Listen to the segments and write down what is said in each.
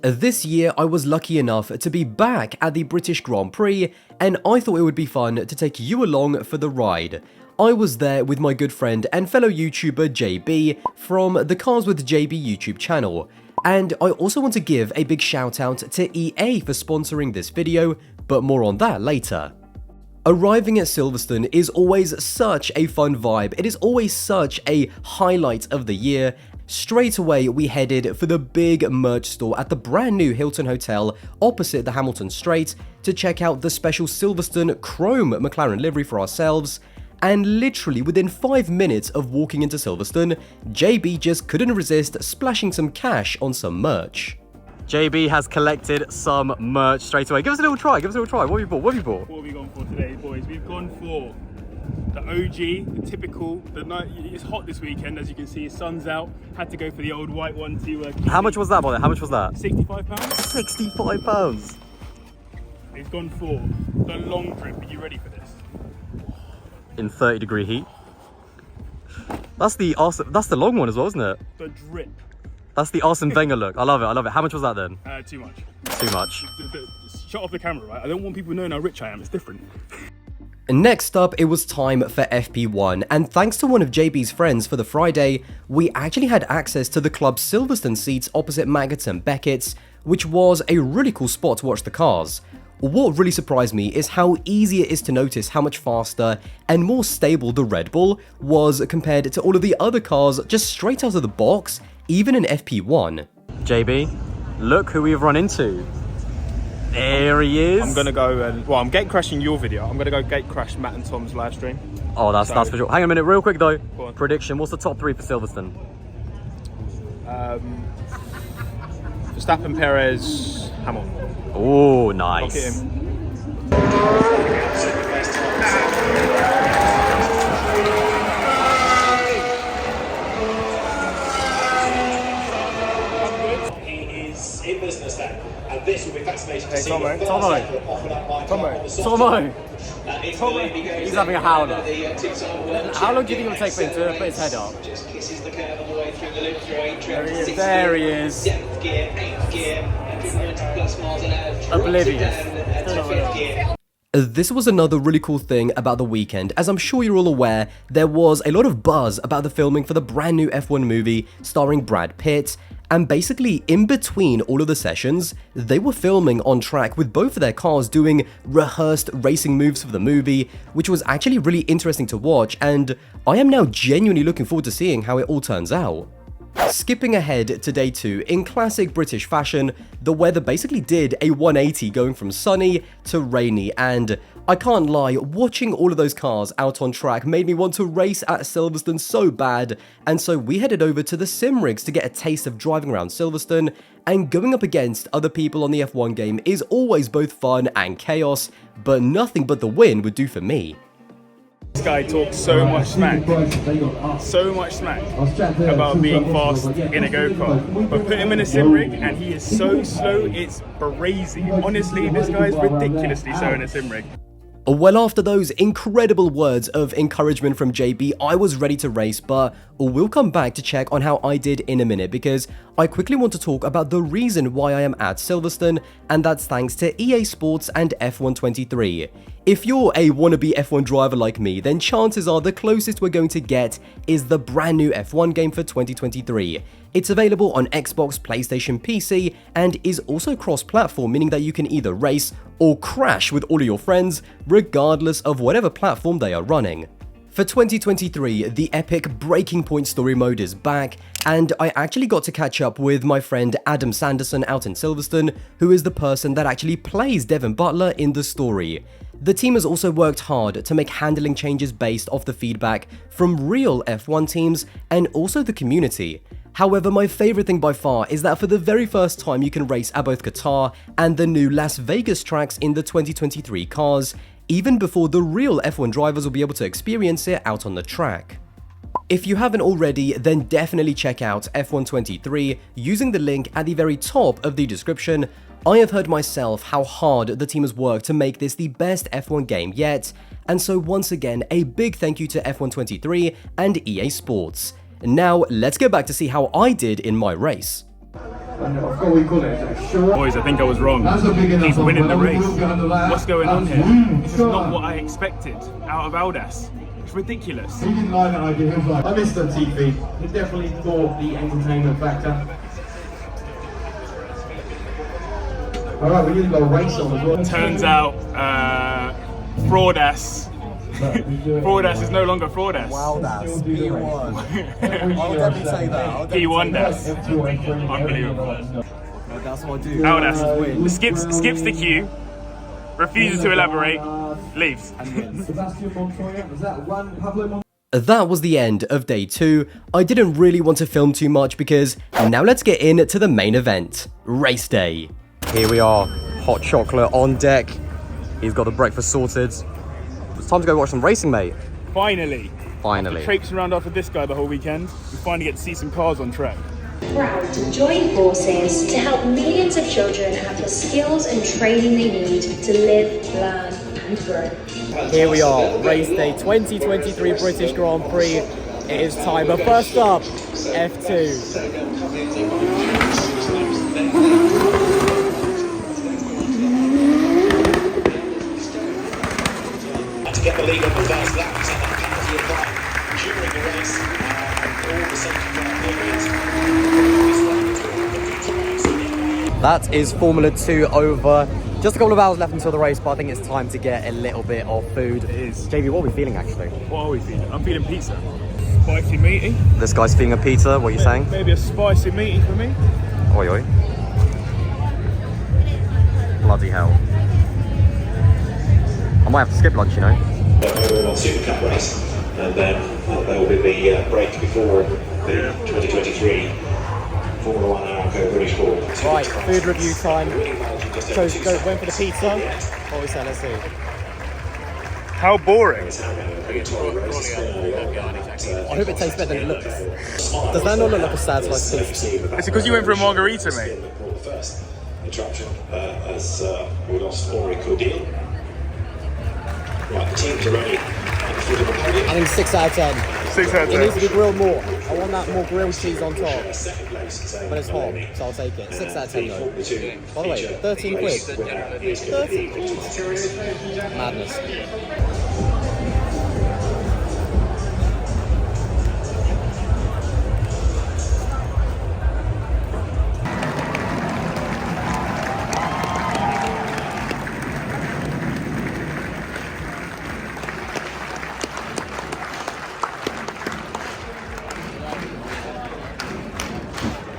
This year, I was lucky enough to be back at the British Grand Prix, and I thought it would be fun to take you along for the ride. I was there with my good friend and fellow YouTuber JB from the Cars with JB YouTube channel, and I also want to give a big shout out to EA for sponsoring this video, but more on that later. Arriving at Silverstone is always such a fun vibe, it is always such a highlight of the year. Straight away, we headed for the big merch store at the brand new Hilton Hotel opposite the Hamilton Strait to check out the special Silverstone Chrome McLaren livery for ourselves, and literally within 5 minutes of walking into Silverstone, JB just couldn't resist splashing some cash on some merch. JB has collected some merch straight away. Give us a little try, What have you bought? What have you bought? What have we gone for today, boys? We've gone for the OG, the typical. It's hot this weekend, as you can see. Sun's out. Had to go for the old white one to. How much was that, by the way? How much was that? £65. £65. We've gone for the long drip. Are you ready for this? In 30-degree heat. That's the long one as well, isn't it? The drip. That's the Arsene Wenger look. I love it. How much was that then? Too much. Too much. Shut off the camera, right? I don't want people knowing how rich I am. It's different. Next up, it was time for FP1, and thanks to one of JB's friends for the Friday, we actually had access to the club's Silverstone seats opposite Maggots and Beckett's, which was a really cool spot to watch the cars. What really surprised me is how easy it is to notice how much faster and more stable the Red Bull was compared to all of the other cars just straight out of the box, even in FP1. JB, look who we've run into. There he is. I'm gonna go and I'm gate crashing your video. I'm gonna go gate crash Matt and Tom's live stream. Oh, that's for sure. Hang on a minute, real quick though. Prediction: what's the top 3 for Silverstone? Verstappen, Perez, Hamilton. Oh, nice. He is in business then. And this will be fascinating to see. Tomo. He's having a howler. How long do you think it will take for him to put his head up? Just kisses the curve all the way through the loop through. There he is. 7th gear, 8th gear, 190 plus miles an hour. Oblivious. To 5th gear. This was another really cool thing about the weekend. As I'm sure you're all aware, there was a lot of buzz about the filming for the brand new F1 movie starring Brad Pitt, and basically in between all of the sessions, they were filming on track with both of their cars doing rehearsed racing moves for the movie, which was actually really interesting to watch, and I am now genuinely looking forward to seeing how it all turns out. Skipping ahead to day 2, in classic British fashion, the weather basically did a 180 going from sunny to rainy, and I can't lie, watching all of those cars out on track made me want to race at Silverstone so bad, and so we headed over to the sim rigs to get a taste of driving around Silverstone, and going up against other people on the F1 game is always both fun and chaos, but nothing but the win would do for me. This guy talks so much smack about being fast in a go-kart. But put him in a sim rig and he is so slow, it's crazy. Honestly, this guy is ridiculously slow in a sim rig. Well, after those incredible words of encouragement from JB, I was ready to race, but we'll come back to check on how I did in a minute, because I quickly want to talk about the reason why I am at Silverstone, and that's thanks to EA Sports and F123. If you're a wannabe F1 driver like me, then chances are the closest we're going to get is the brand new F1 game for 2023. It's available on Xbox, PlayStation, PC, and is also cross-platform, meaning that you can either race or crash with all of your friends, regardless of whatever platform they are running. For 2023, the epic Breaking Point story mode is back, and I actually got to catch up with my friend Adam Sanderson out in Silverstone, who is the person that actually plays Devin Butler in the story. The team has also worked hard to make handling changes based off the feedback from real F1 teams and also the community. However, my favorite thing by far is that for the very first time you can race at both Qatar and the new Las Vegas tracks in the 2023 cars, even before the real F1 drivers will be able to experience it out on the track. If you haven't already, then definitely check out F123 using the link at the very top of the description. I have heard myself how hard the team has worked to make this the best F1 game yet, and so once again, a big thank you to F123 and EA Sports. Now, let's go back to see how I did in my race. And I've got what you call it, is it a Shure? Boys, I think I was wrong. He's winning the race. What's going on here? This is not what I expected out of Aldas. It's ridiculous. He didn't like that idea. He was like, I missed on TV. He definitely thought the entertainment factor. Alright, we need to go race on as well. Turns out, Fraudass. Fraudass is no longer Fraudass. Wildass, P1. I'll definitely say that. P1 Unbelievable. That's what I do. Aldas skips the queue, refuses to elaborate, leaves. Sebastian Montoya, was that one Pablo Montoya? That was the end of day 2. I didn't really want to film too much because now let's get into the main event, race day. Here we are, hot chocolate on deck. He's got the breakfast sorted. It's time to go watch some racing, mate. Finally. Finally. Traipsing around after this guy the whole weekend, we finally get to see some cars on track. Proud to join forces to help millions of children have the skills and training they need to live, learn and grow. Here we are, race day 2023 British Grand Prix. It is time, but first up, F2. To get the lead on the first lap, so that penalty applied during the race, all the safety car That is Formula 2 over. Just a couple of hours left until the race, but I think it's time to get a little bit of food. It is. JB, what are we feeling actually? What are we feeling? I'm feeling pizza. Spicy meaty. This guy's feeling a pizza, what are you saying? Maybe a spicy meaty for me. Oi oi. Bloody hell. I might have to skip lunch, you know. on Super Cup race, and then there will be the break before the 2023 Formula 1 Arco British Ford. Right, food review time. So went for the pizza. What we say, let's see. How boring. I hope it tastes better than it looks. Does that not look like a sad slice of pizza? It's because you went for a margarita, mate. First interruption as we lost Ori Codil. Right, the teams are ready at the foot of the podium. I think 6 out of 10. 6 out of It needs to 10. be grilled more. I want that more grilled cheese on top. Second place, so But it's hot, so I'll take it. 6 out of 10 though. Formula 2 By the way, feature 13 quid. race winner is going to be 13 Madness.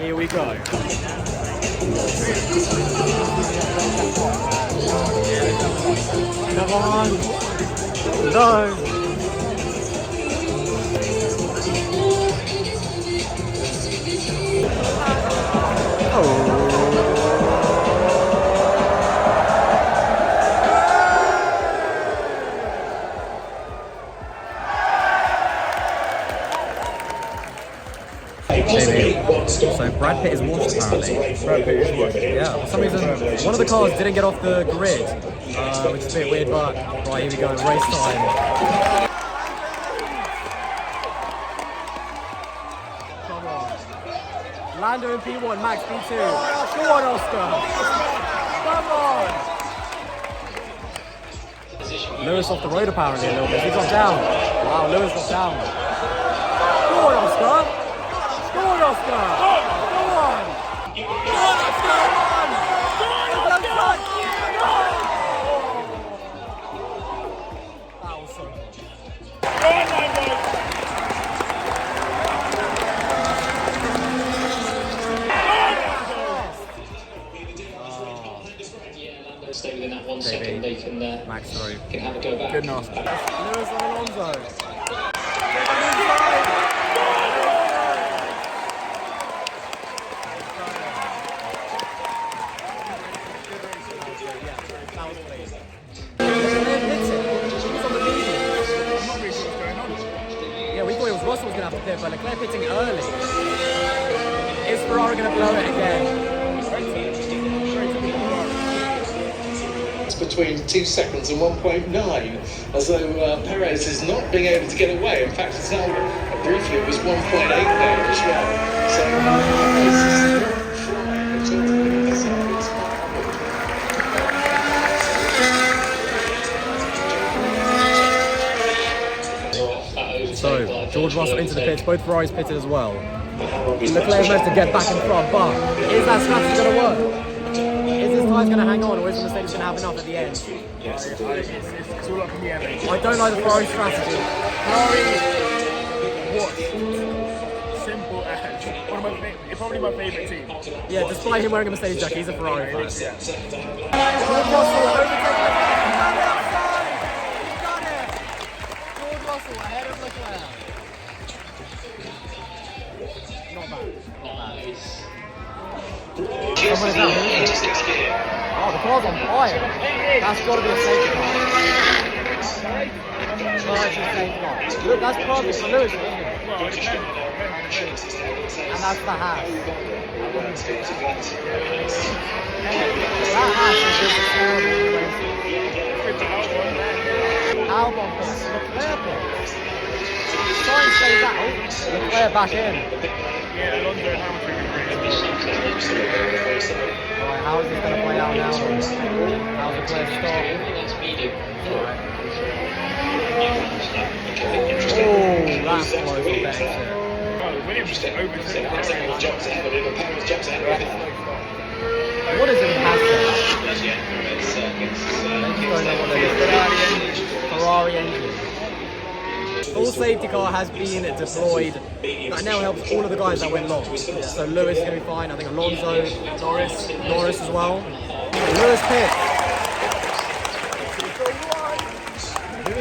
Here we go. Come on. No. So Brad Pitt is washed apparently. Brad Pitt is washed. Yeah, for some reason one of the cars didn't get off the grid, which is a bit weird, but right, here we go, race time. Come on. Lando in P1, Max P2. Go on, Oscar. Come on. Lewis off the road apparently a little bit. He got down. Wow, Lewis got down. Go on, Oscar. Go on, Oscar! Go on! Go on, Oscar! Go on, Oscar! That was so good. Go on, my boy! Stay within that 1 second, they can Max through. can have a go back. Good enough. Lewis on Alonso. Yeah, we thought it was Russell was going to have to pit, but Leclerc pitting early. Is Ferrari going to blow it again? It's between 2 seconds and 1.9, as though Perez is not being able to get away. In fact, it's now briefly it was 1.8 there as well. So George Russell into the pits. Both Ferraris pitted as well. Leclerc managed to get back in front, but is that strategy going to work? Is his tyres going to hang on, or is the Mercedes going to have enough at the end? It's all up in the air, mate. I don't like the Ferrari strategy. Ferrari, what? Simple as. Probably my favourite team. Yeah, despite him wearing a Mercedes jacket, he's a Ferrari fan. Yeah. George Russell overtaking Leclerc. He's done it outside! He's done it! George Russell ahead of Leclerc. Not bad. Not bad. Someone is out. Oh, the car's on fire. That's got to be a safety car. No, it's a safety car. Look, that's perfect for Lewis, isn't it? And that's the hash. That hash is just terrible. Albon pits, Leclerc pits. Sainz stays out, Leclerc back in. Yeah, Alonso and Hamilton. Alright, how is this going to play out now? How's Leclerc stop? Alright. Oh, that's close to better. Williams just overtook. What is it with Haskell? Ferrari engine. Full safety car has been deployed. That now helps all of the guys that went long. So Lewis is going to be fine. I think Alonso, Norris as well. Lewis pits.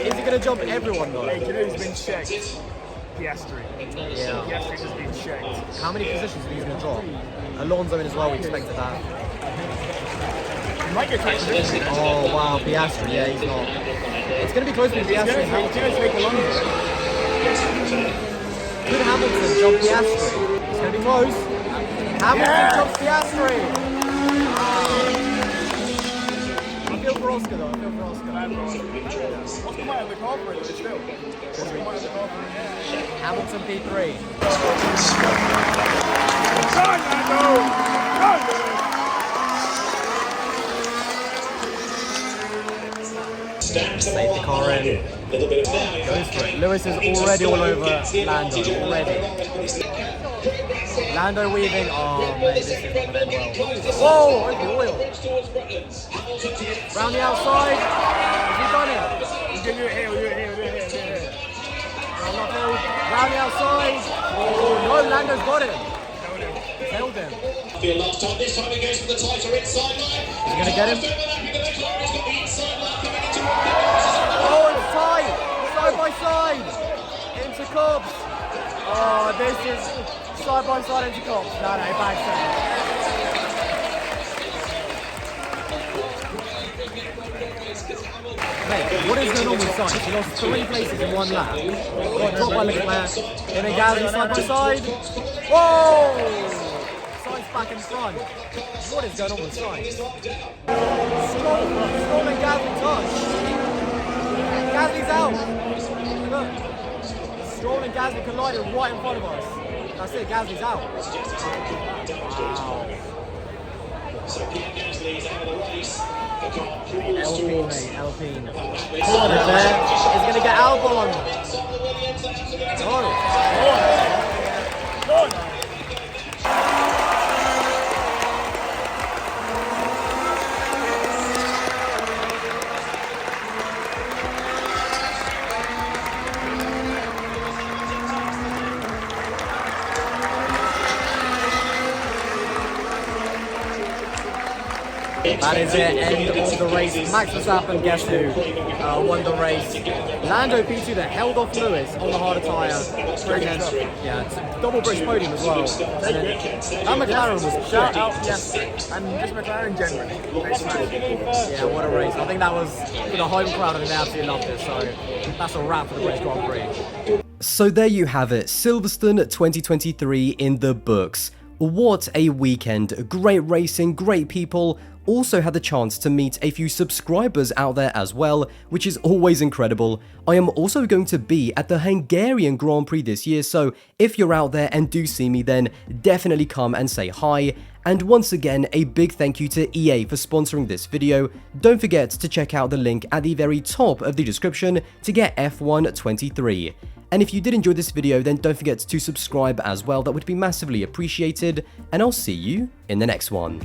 Is he going to jump everyone though? Hey, he's been checked. Piastri. Yeah. Piastri's just been checked. How many positions are he going to drop? Alonso in as well, we expected that. He might get track position. Oh wow, Piastri, yeah, he's not. It's going to be close between Piastri and Hamilton. He's going to take Alonso. Could Hamilton jump Piastri? It's going to be close. Hamilton jumps Piastri. I feel for Oscar though, I feel for Oscar. Oscar might have the car for it, but still. Oscar might have the car for it. Hamilton P3. Save the car in. Goes for it. Lewis is already all over Lando. Alredy. Lando weaving. Oh, mate, this is not going to end well. Whoa! Over the oil. Round the outside. Has he done it? He's going to do it here, we'll do it here, we'll do it here, we'll do it here. Round the outside. Oh, no, Lando's got him. Held him. The last time, this time he goes for the tighter inside line. Is he going to get him? Oh, it's tight. Side by side. Into Cobbs. Oh, this is side by side into Cobbs. No, bad save. Mate, what is going on with Sainz? He lost 3 places in 1 lap. Got dropped by Leclerc. Him and Gasly side by side. Whoa! Sainz back in front. What is going on with Sainz? Stroll and Gasly touch. Gasly's out. Look. Stroll and Gasly collided right in front of us. That's it, Gasly's out. Wow. So Pierre Gasly's out of the race. Alpine, mate, Alpine. Corner there. He's going to get Albon. No. That is it, end of the race. Max Verstappen, guess who, won the race. Lando P2 that held off Lewis on the harder tyre. Yeah, it's a double British podium as well. And McLaren was Shout out, yes, and just McLaren generally. yeah, what a race. I think that was, for the home crowd, I think they absolutely loved it. So that's a wrap for the British Grand Prix. So there you have it, Silverstone 2023 in the books. What a weekend, great racing, great people. Also had the chance to meet a few subscribers out there as well, which is always incredible. I am also going to be at the Hungarian Grand Prix this year, so if you're out there and do see me, then definitely come and say hi. And once again, a big thank you to EA for sponsoring this video. Don't forget to check out the link at the very top of the description to get F1 23. And if you did enjoy this video, then don't forget to subscribe as well. That would be massively appreciated, and I'll see you in the next one.